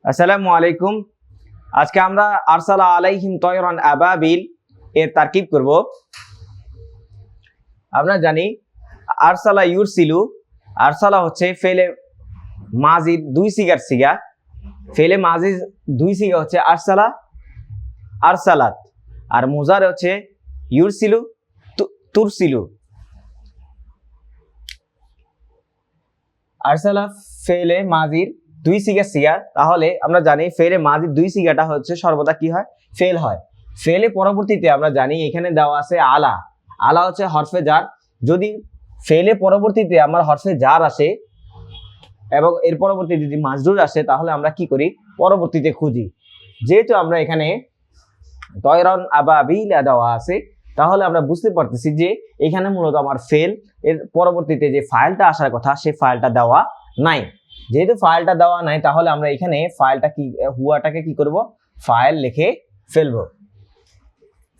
আসসালামু আলাইকুম। আজকে আমরা আরসালা আলাইহিম তয়রান আবাবিল এর তারকিব করব। আমরা জানি আরসালা ইউরসিলু, আরসালা হচ্ছে ফেলে মাজির দুই সিগার সিগা। ফেলে মাজির দুই সিগা হচ্ছে আরসালা, আরসালাত। আর মুজারে হচ্ছে ইউরসিলু, তুরসিলু। আরসালা ফেলে মাজির দুই সিগা, তাহলে আমরা জানি ফেলে মাজির দুই সিগাটা হচ্ছে সর্বদা কি হয়, ফেল হয়। ফেলে পরবর্তীতে আমরা জানি এখানে দেওয়া আছে আলা। আলা হচ্ছে হরফে জার। যদি ফেলে পরবর্তীতে আমার হরফে জার আসে এবং এর পরবর্তীতে যদি মাজরুর আসে, তাহলে আমরা কি করি, পরবর্তীতে খুঁজি। যেহেতু আমরা এখানে তয়রান আবাবিল দেওয়া আছে, তাহলে আমরা বুঝতে পারতেছি যে এখানে মূলত আমার ফেল এর পরবর্তীতে যে ফাইলটা আসার কথা সেই ফাইলটা দেওয়া নাই। যেহেতু ফাইলটা দেওয়া নাই, তাহলে আমরা এখানে ফাইলটা কি হুয়াটাকে কি করব, ফাইল লিখে ফেলবো।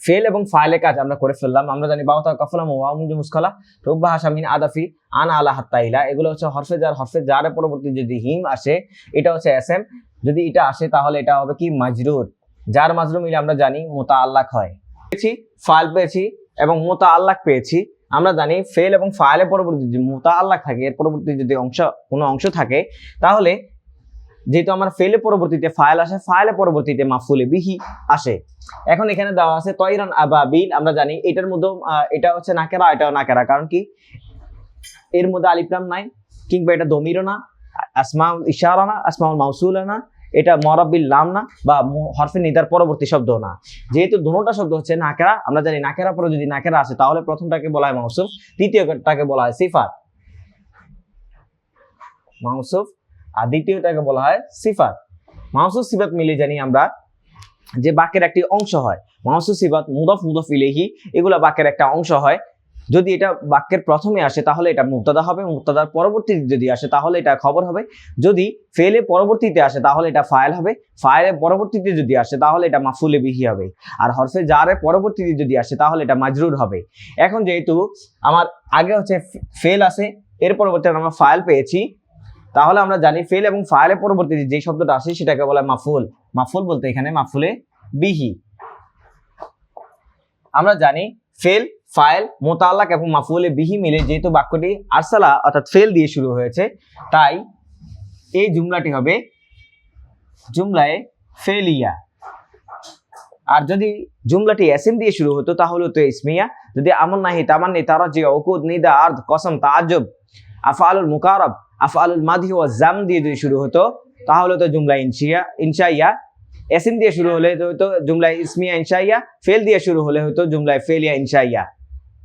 ফেল এবং ফাইলের কাজ আমরা করে ফেললাম। আমরা জানি বাওতা কাফলা মুওয়ামুজ মুসকালা রুব্বা হাসামিন আদাফি আন আলা হাত্তাইলা, এগুলো হচ্ছে হরফে জার। হরফে জারের পরবর্তী যদি হিম আসে, এটা হচ্ছে এসএম। যদি এটা আসে তাহলে এটা হবে কি মাজরুর। যার মাজরুর মিলে আমরা জানি মুতাআল্লাক হয়। পেয়েছি ফাইল পেয়েছি এবং মুতাআল্লাক পেয়েছি। আমরা জানি ফেল এবং ফাইলের পরবর্তী যদি মুতাআল্লাক থাকে, এর পরবর্তী যদি কোনো অংশ থাকে, তাহলে যেহেতু আমার ফেলের পরবর্তীতে ফাইল আসে, ফাইলের পরবর্তীতে মাফুলে বিহি আসে। এখন এখানে দেওয়া আছে তয়রান আবাবিল। আমরা জানি এটার মধ্যে এটা হচ্ছে নাকেরা, এটাও নাকেরা। কারণ কি, এর মধ্যে আলিফ লাম নাই, কিংবা এটা দমিরও না, আসমাউল ইশারা না, আসমাউল মাউসুল না, এটা মরাবিল লাম না, বা হরফে নিদার পরবর্তী শব্দ না। যেহেতু দুটোটা শব্দ হচ্ছে নাকেরা, আমরা জানি নাকেরা পরে যদি নাকেরা আসে, তাহলে প্রথমটাকে বলা হয় মাউসুফ, দ্বিতীয়টাকে বলা হয় সিফাত। মাউসুফ আর দ্বিতীয়টাকে বলা হয় সিফাত। মাউসুফ সিফাত মিলে জানি আমরা যে বাক্যের একটি অংশ হয়। মাউসুফ সিফাত মুদাফ মুদাফ ইলাইহি এগুলা বাক্যের একটা অংশ হয়। যদি এটা বাক্যের প্রথমে আসে তাহলে এটা মুবতাদা হবে, মুবতাদার পরবর্তীতে যদি আসে তাহলে এটা খবর হবে। যদি ফেলে পরবর্তীতে আসে তাহলে এটা ফাইল হবে, ফাইলের পরবর্তীতে যদি আসে তাহলে এটা মাফুলে বিহি হবে, আর হরফে জারের পরবর্তীতে যদি আসে তাহলে এটা মাজরুর হবে। এখন যেহেতু আমার আগে হচ্ছে ফেল আছে, এর পরবর্তীতে আমরা ফাইল পেয়েছি, তাহলে আমরা জানি ফেল এবং ফাইলের পরবর্তীতে যে শব্দটা আসে সেটাকে বলা হয় মাফুল। মাফুল বলতে এখানে মাফুলে বিহি। আমরা জানি ফেল, ফাইল, মুতাআল্লাক এবং মাফুলে বিহি মিলে যেহেতু বাক্যটি আরসালা অর্থাৎ ফেল দিয়ে শুরু হয়েছে, তাই এই জুমলাটি হবে জুমলায়ে ফেলিয়া। আর যদি জুমলাটি এসএম দিয়ে শুরু হতো তাহলে তো ইসমিয়া। যদি আমল নাহি, তামান্নি, তারাজি, উকুদ, নিদা, আরদ, কসম, তাআজ্জুব, আফআলুল মুকাররব, আফআলুল মাদহি ওয়া জাম দিয়ে যদি শুরু হতো তাহলে তো জুমলা ইনশাইয়া। এসএম দিয়ে শুরু হলে তো জুমলা ইসমিয়া ইনশাইয়া। ফেল দিয়ে শুরু হলে হতো জুমলা ফেলিয়া ইনশাইয়া।